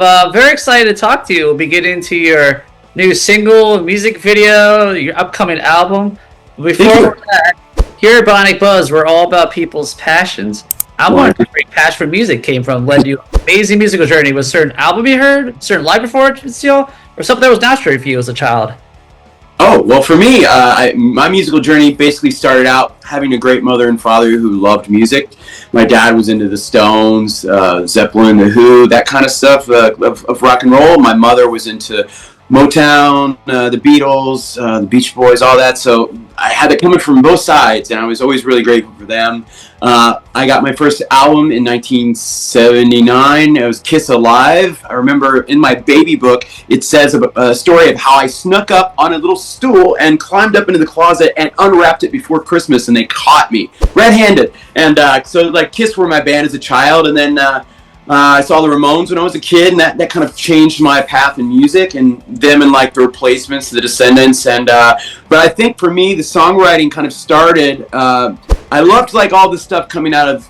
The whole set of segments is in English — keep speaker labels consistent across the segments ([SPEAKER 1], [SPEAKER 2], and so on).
[SPEAKER 1] Very excited to talk to you. We'll be getting into your new single, music video, your upcoming album. Before that, here at Bionic Buzz, we're all about people's passions. I wonder where your passion for music came from, led you an amazing musical journey. Was a certain album you heard, certain live performance, or something that was natural for you as a child?
[SPEAKER 2] Oh, well, for me, my musical journey basically started out having a great mother and father who loved music. My dad was into the Stones, Zeppelin, The Who, that kind of stuff of rock and roll. My mother was into Motown, the Beatles, the Beach Boys, all that. So I had it coming from both sides, and I was always really grateful for them. I got my first album in 1979. It was Kiss Alive. I remember in my baby book, it says a story of how I snuck up on a little stool and climbed up into the closet and unwrapped it before Christmas, and they caught me red-handed. And so, like, Kiss were my band as a child, and then I saw the Ramones when I was a kid, and that kind of changed my path in music, and them and like the Replacements, the Descendants, and but I think for me the songwriting kind of started. I loved like all the stuff coming out of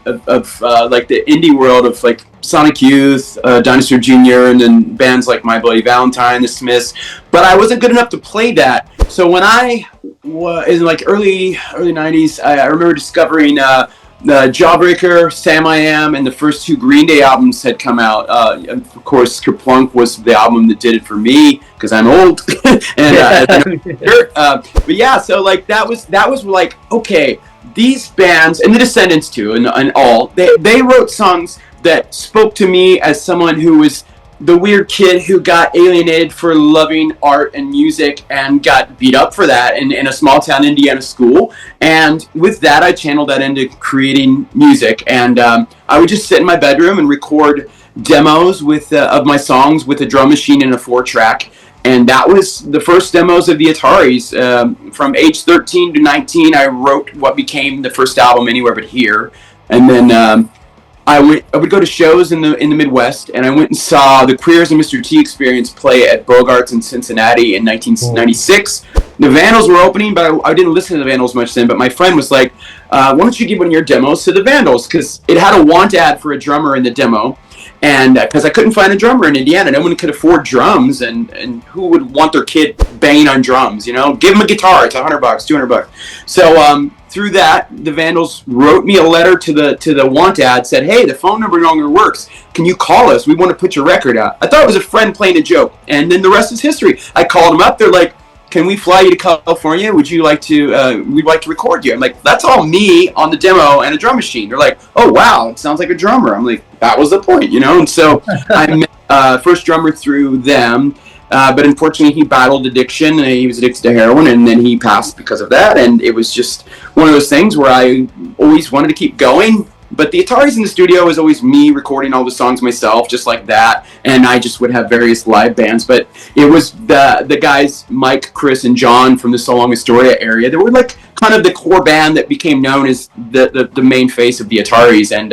[SPEAKER 2] like the indie world of like Sonic Youth, Dinosaur Jr., and then bands like My Bloody Valentine, The Smiths. But I wasn't good enough to play that. So when I was in like early 90s, I remember discovering Jawbreaker, Sam I Am, and the first two Green Day albums had come out. Of course, Kerplunk was the album that did it for me because I'm old. But yeah, so like that was like, okay, these bands and the Descendants too, and all they wrote songs that spoke to me as someone who was the weird kid who got alienated for loving art and music and got beat up for that in a small town Indiana school. And with that, I channeled that into creating music. And I would just sit in my bedroom and record demos of my songs with a drum machine and a 4-track. And that was the first demos of the Ataris. From age 13 to 19, I wrote what became the first album, Anywhere But Here. And then I would go to shows in the Midwest, and I went and saw the Queers and Mr. T Experience play at Bogart's in Cincinnati in 1996. The Vandals were opening, but I didn't listen to the Vandals much then. But my friend was like, why don't you give one of your demos to the Vandals? Because it had a want ad for a drummer in the demo. And because I couldn't find a drummer in Indiana, no one could afford drums, and who would want their kid banging on drums? You know, give them a guitar. It's $100, $200. So through that, the Vandals wrote me a letter to the want ad, said, "Hey, the phone number no longer works. Can you call us? We want to put your record out." I thought it was a friend playing a joke, and then the rest is history. I called them up. They're like, "Can we fly you to California? Would you like to? We'd like to record you." I'm like, "That's all me on the demo and a drum machine." They're like, "Oh wow, it sounds like a drummer." I'm like, "That was the point, you know." And so I met first drummer through them, but unfortunately he battled addiction. He was addicted to heroin, and then he passed because of that. And it was just one of those things where I always wanted to keep going. But the Ataris in the studio was always me recording all the songs myself, just like that, and I just would have various live bands. But it was the guys, Mike, Chris, and John from the So Long Astoria area. They were like kind of the core band that became known as the main face of the Ataris. And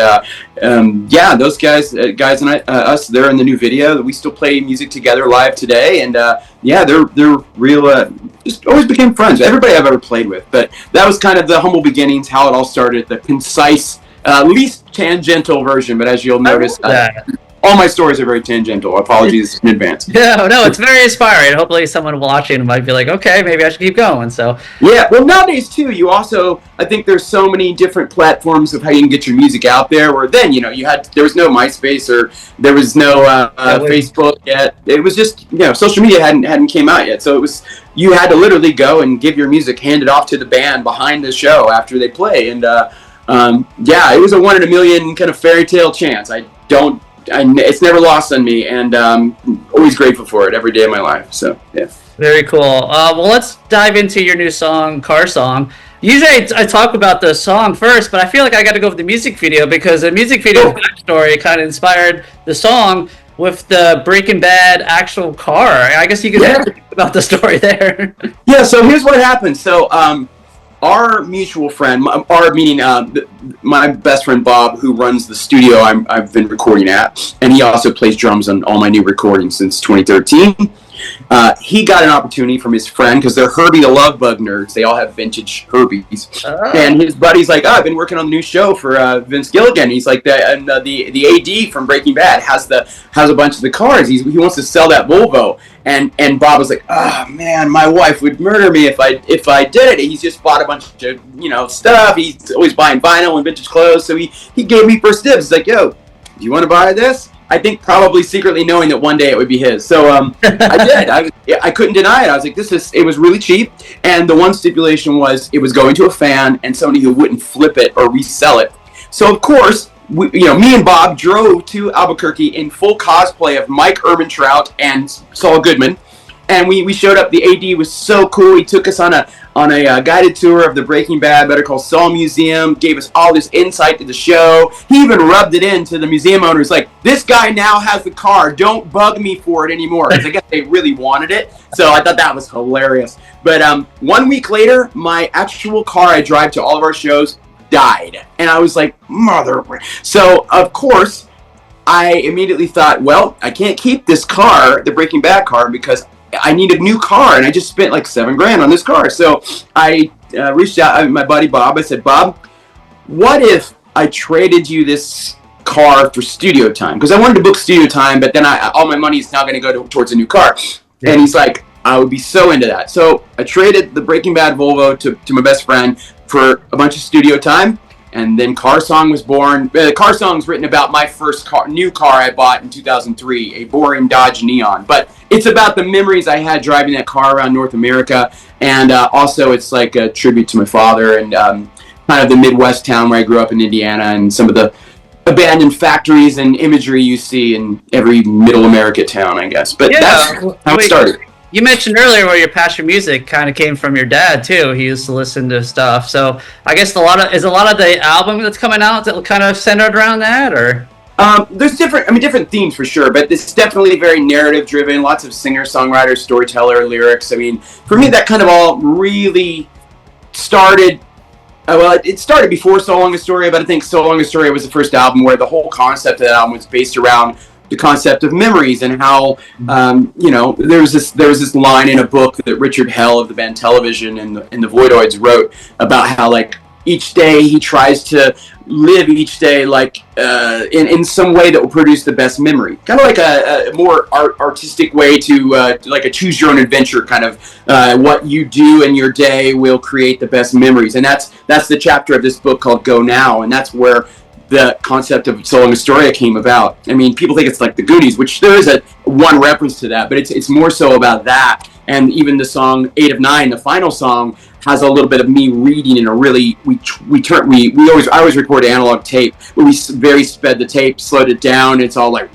[SPEAKER 2] yeah, those guys and us, they're in the new video. We still play music together live today, and yeah, they're real. Just always became friends. Everybody I've ever played with. But that was kind of the humble beginnings, how it all started, the concise. Least tangential version, but as you'll notice, all my stories are very tangential. Apologies in advance.
[SPEAKER 1] No, it's very inspiring. Hopefully someone watching might be like, okay, maybe I should keep going. So
[SPEAKER 2] yeah, well, nowadays too, you also, I think there's so many different platforms of how you can get your music out there, where then, you know, there was no MySpace, or there was no Facebook yet. It was just, you know, social media hadn't came out yet. So it was, you had to literally go and give your music handed off to the band behind the show after they play. And yeah, it was a 1 in a million kind of fairy tale chance. It's never lost on me, and always grateful for it every day of my life. So yeah,
[SPEAKER 1] very cool. Well, let's dive into your new song, Car Song. Usually I talk about the song first, but I feel like I got to go with the music video, because the music video backstory kind of inspired the song with the Breaking Bad actual car. I guess you could talk about the story there.
[SPEAKER 2] Yeah. So here's what happened. So our mutual friend, our meaning my best friend Bob, who runs the studio I've been recording at, and he also plays drums on all my new recordings since 2013. he got an opportunity from his friend, because they're Herbie the Love Bug nerds. They all have vintage Herbies. And his buddy's like, I've been working on the new show for Vince Gilligan. He's like, the AD from Breaking Bad has a bunch of the cars. He wants to sell that Volvo. And Bob was like, oh man, my wife would murder me if I did it. He's just bought a bunch of stuff. He's always buying vinyl and vintage clothes. So he gave me first dibs. He's like, yo, do you want to buy this? I think probably secretly knowing that one day it would be his. So I did. I couldn't deny it. I was like, it was really cheap. And the one stipulation was it was going to a fan and somebody who wouldn't flip it or resell it. So of course, me and Bob drove to Albuquerque in full cosplay of Mike Ehrmantraut and Saul Goodman, and we showed up. The AD was so cool. He took us on a guided tour of the Breaking Bad Better Call Saul Museum, gave us all this insight to the show. He even rubbed it into the museum owners, like, this guy now has the car. Don't bug me for it anymore, because I guess they really wanted it. So I thought that was hilarious. But 1 week later, my actual car I drive to all of our shows died, and I was like, mother. So of course I immediately thought, well, I can't keep this car, the Breaking Bad car, because I need a new car, and I just spent like $7,000 on this car. So I reached out to my buddy Bob. I said, Bob, what if I traded you this car for studio time? Because I wanted to book studio time, but then all my money is now going to go towards a new car. And he's like, I would be so into that. So I traded the Breaking Bad Volvo to my best friend for a bunch of studio time, and then Car Song was born. Car Song's written about my first new car I bought in 2003, a boring Dodge Neon. But it's about the memories I had driving that car around North America, and also it's like a tribute to my father and kind of the Midwest town where I grew up in Indiana, and some of the abandoned factories and imagery you see in every middle America town, I guess. But that's how it started.
[SPEAKER 1] You mentioned earlier where your passion for music kind of came from your dad too. He used to listen to stuff. So I guess a lot of the album that's coming out that kind of centered around that, or
[SPEAKER 2] there's different themes for sure, but it's definitely very narrative driven. Lots of singer, songwriter, storyteller lyrics. I mean, for me, that kind of all really started. Well, it started before So Long Astoria, but I think So Long Astoria was the first album where the whole concept of that album was based around the concept of memories, and how there was this line in a book that Richard Hell of the band Television and the Voidoids wrote about how, like, each day he tries to live each day like in some way that will produce the best memory, kind of like a more artistic way to like a choose your own adventure kind of what you do in your day will create the best memories. And that's the chapter of this book called Go Now, and that's where the concept of So Long Astoria came about. I mean, people think it's like the Goonies, which there is one reference to that, but it's more so about that. And even the song 8 of 9, the final song, has a little bit of me reading in a really I always record analog tape, where we very sped the tape, slowed it down. It's all like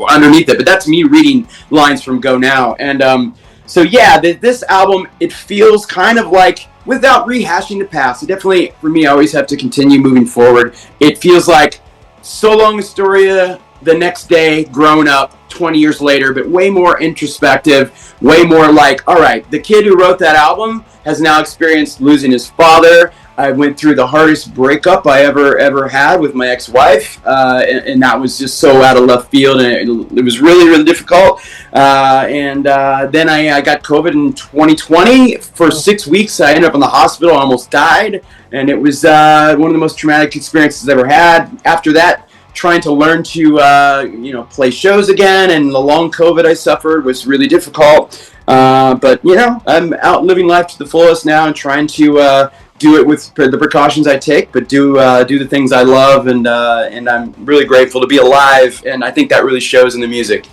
[SPEAKER 2] underneath it, but that's me reading lines from Go Now. And so yeah, this album, it feels kind of like, without rehashing the past, it definitely, for me, I always have to continue moving forward. It feels like So Long Astoria, the next day, grown up 20 years later, but way more introspective, way more like, all right, the kid who wrote that album has now experienced losing his father. I went through the hardest breakup I ever had with my ex-wife, and that was just so out of left field, and it was really, really difficult. And then I got COVID in 2020. For 6 weeks, I ended up in the hospital. I almost died, and it was one of the most traumatic experiences I've ever had. After that, trying to learn to play shows again, and the long COVID I suffered was really difficult. But I'm out living life to the fullest now, and trying to do it with the precautions I take, but do the things I love, and I'm really grateful to be alive, and I think that really shows in the music.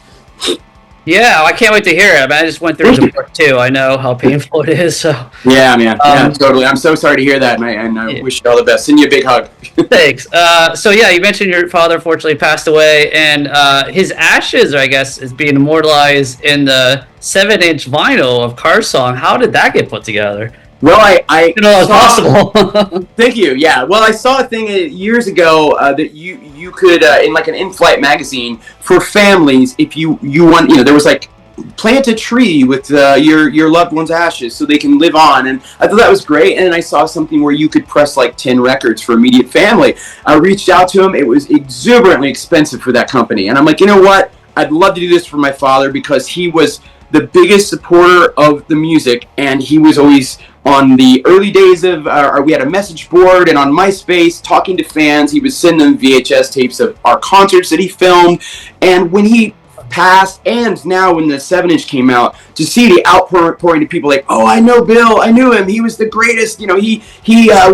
[SPEAKER 1] Yeah, I can't wait to hear it. I mean, I just went through the book too. I know how painful it is. So
[SPEAKER 2] yeah, man. Yeah, totally. I'm so sorry to hear that, and I wish you all the best. Send you a big hug.
[SPEAKER 1] Thanks. So yeah, you mentioned your father fortunately passed away, and his ashes, I guess, is being immortalized in the 7-inch vinyl of Car Song. How did that get put together?
[SPEAKER 2] Well, I
[SPEAKER 1] it's possible.
[SPEAKER 2] Thank you. Yeah. Well, I saw a thing years ago that you could in like an in-flight magazine for families, if you want, there was like, plant a tree with your loved one's ashes so they can live on, and I thought that was great. And then I saw something where you could press like 10 records for immediate family. I reached out to him. It was exuberantly expensive for that company, and I'm like, you know what? I'd love to do this for my father because he was the biggest supporter of the music, and he was always on the early days of we had a message board and on MySpace talking to fans. He would send them VHS tapes of our concerts that he filmed, and when he passed, and now when the 7-inch came out, to see the outpouring of people like, oh, I know Bill, I knew him, he was the greatest, you know, he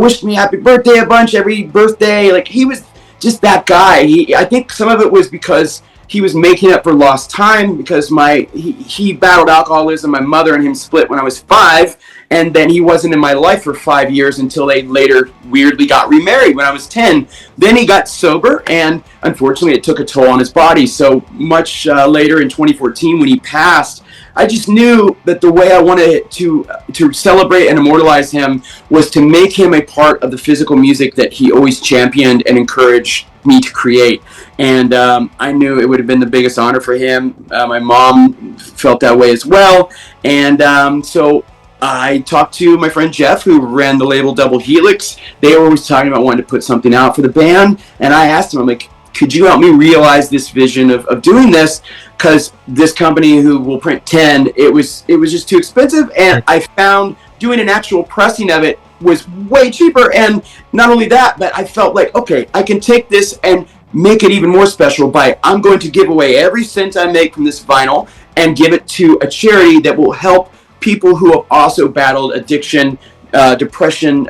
[SPEAKER 2] wished me happy birthday a bunch every birthday, like he was just that guy. I think some of it was because he was making up for lost time, because he battled alcoholism. My mother and him split when I was 5, and then he wasn't in my life for 5 years until they later weirdly got remarried when I was 10. Then he got sober, and unfortunately it took a toll on his body. So much later in 2014 when he passed, I just knew that the way I wanted to celebrate and immortalize him was to make him a part of the physical music that he always championed and encouraged me to create. And I knew it would have been the biggest honor for him. My mom felt that way as well. And so I talked to my friend Jeff, who ran the label Double Helix. They were always talking about wanting to put something out for the band. And I asked him, I'm like, could you help me realize this vision of doing this? Because this company who will print 10, it was just too expensive. And I found doing an actual pressing of it was way cheaper. And not only that, but I felt like, okay, I can take this and make it even more special by I'm going to give away every cent I make from this vinyl and give it to a charity that will help people who have also battled addiction, depression,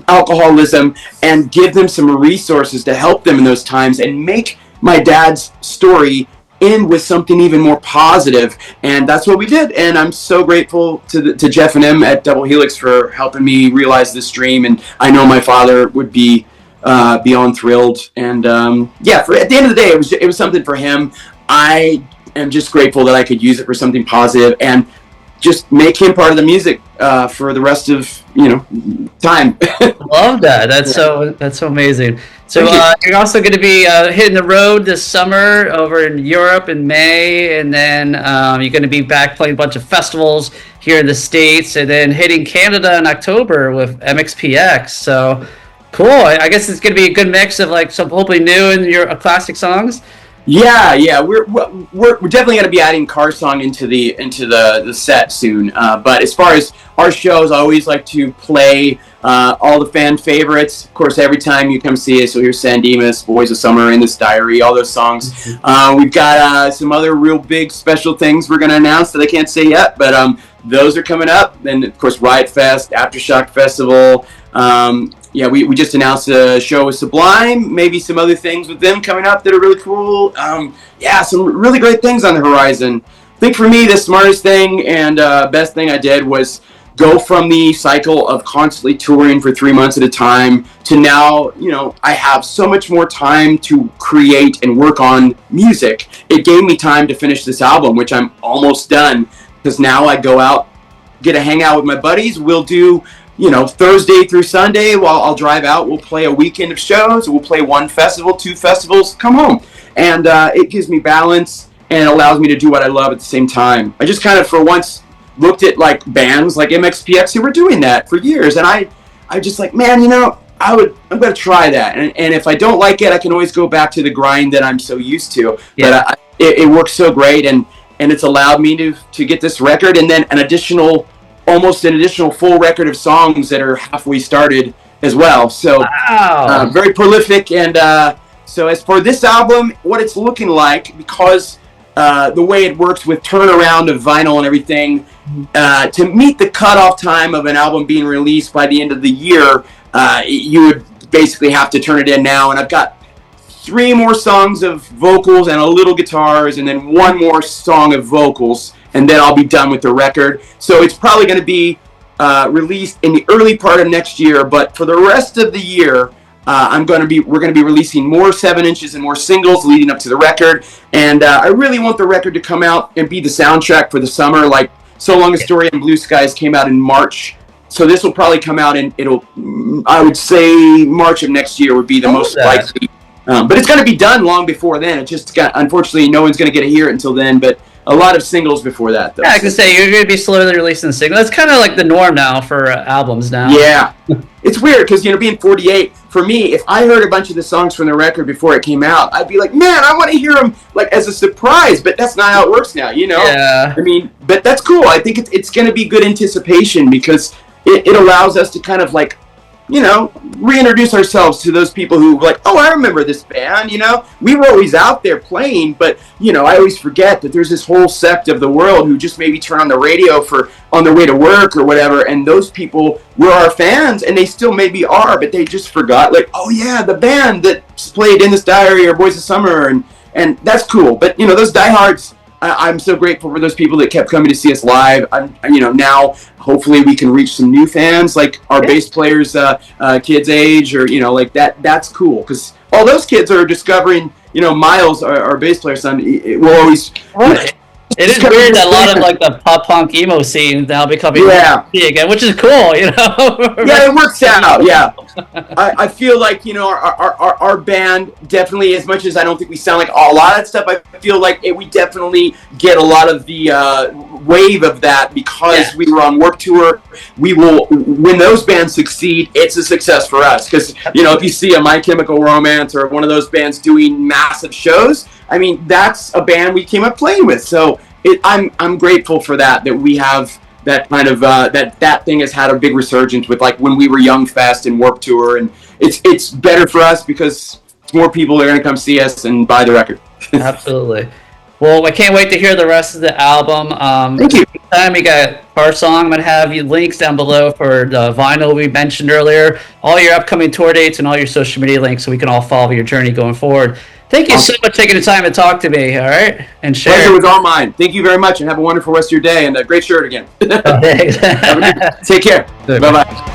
[SPEAKER 2] alcoholism, and give them some resources to help them in those times and make my dad's story end with something even more positive. And that's what we did. And I'm so grateful to Jeff and him at Double Helix for helping me realize this dream. And I know my father would be beyond thrilled. And at the end of the day, it was something for him. I am just grateful that I could use it for something positive and just make him part of the music for the rest of time.
[SPEAKER 1] Love that. That's so amazing. So you're also going to be hitting the road this summer over in Europe in May, and then you're going to be back playing a bunch of festivals here in the States, and then hitting Canada in October with MXPX. So cool. I guess it's going to be a good mix of like some hopefully new and your classic songs.
[SPEAKER 2] Yeah, we're definitely going to be adding Car Song into the set soon. But as far as our shows, I always like to play all the fan favorites. Of course, every time you come see us, you'll hear San Dimas, Boys of Summer, In This Diary, all those songs. We've got some other real big special things we're going to announce that I can't say yet, but those are coming up. And of course, Riot Fest, Aftershock Festival. We just announced a show with Sublime, maybe some other things with them coming up that are really cool. Some really great things on the horizon. I think for me, the smartest thing and best thing I did was go from the cycle of constantly touring for 3 months at a time to now, I have so much more time to create and work on music. It gave me time to finish this album, which I'm almost done, because now I go out, get to hang out with my buddies. We'll do Thursday through Sunday while I'll drive out, we'll play a weekend of shows, we'll play 1 festival, 2 festivals, come home. And it gives me balance and allows me to do what I love at the same time. I just kind of for once looked at like bands like MXPX who were doing that for years, and I just like, man, I'm going to try that. And if I don't like it, I can always go back to the grind that I'm so used to. Yeah. But it works so great, and it's allowed me to get this record and then almost an additional full record of songs that are halfway started as well. So wow. Very prolific. And so as for this album, what it's looking like, because the way it works with turnaround of vinyl and everything, to meet the cutoff time of an album being released by the end of the year, you would basically have to turn it in now. And I've got 3 more songs of vocals and a little guitars, and then 1 more song of vocals, and then I'll be done with the record. So it's probably going to be released in the early part of next year, but for the rest of the year, we're going to be releasing more 7-inches and more singles leading up to the record. And I really want the record to come out and be the soundtrack for the summer, like So Long Astoria and Blue Skies came out in March. So this will probably come out and I would say March of next year would be the most likely. But it's going to be done long before then. It just unfortunately, no one's going to get to hear it until then. But a lot of singles before that, though.
[SPEAKER 1] Yeah, I can say you're going to be slowly releasing singles. That's kind of like the norm now for albums now.
[SPEAKER 2] Yeah. It's weird because, being 48, for me, if I heard a bunch of the songs from the record before it came out, I'd be like, man, I want to hear them like as a surprise, but that's not how it works now,
[SPEAKER 1] Yeah.
[SPEAKER 2] I mean, but that's cool. I think it's going to be good anticipation because it allows us to kind of like, reintroduce ourselves to those people who like, oh, I remember this band, we were always out there playing, but, I always forget that there's this whole sect of the world who just maybe turn on the radio on their way to work or whatever, and those people were our fans, and they still maybe are, but they just forgot, like, oh yeah, the band that played In This Diary or Boys of Summer, and that's cool, but, those diehards, I'm so grateful for those people that kept coming to see us live. Now hopefully we can reach some new fans, like our bass players, kids' age, or like that. That's cool because all those kids are discovering. Miles, our bass player son, will always.
[SPEAKER 1] It is weird that a lot of like the pop punk emo scene now becoming again, which is cool,
[SPEAKER 2] Yeah, it works out. Yeah, I feel like our band definitely, as much as I don't think we sound like a lot of that stuff, I feel like we definitely get a lot of the wave of that because we were on Warped Tour. We will, when those bands succeed, it's a success for us because if you see a My Chemical Romance or one of those bands doing massive shows, I mean, that's a band we came up playing with. So I'm grateful for that we have that kind of that thing has had a big resurgence with like when we were Young Fest and Warped Tour, and it's better for us because more people are going to come see us and buy the record.
[SPEAKER 1] Absolutely. Well, I can't wait to hear the rest of the album.
[SPEAKER 2] Thank you.
[SPEAKER 1] Time we got our song. I'm going to have you links down below for the vinyl we mentioned earlier, all your upcoming tour dates, and all your social media links so we can all follow your journey going forward. Thank you so much for taking the time to talk to me, all right? And share.
[SPEAKER 2] Pleasure was all mine. Thank you very much, and have a wonderful rest of your day, and a great shirt again.
[SPEAKER 1] Thanks.
[SPEAKER 2] Take care. Bye-bye.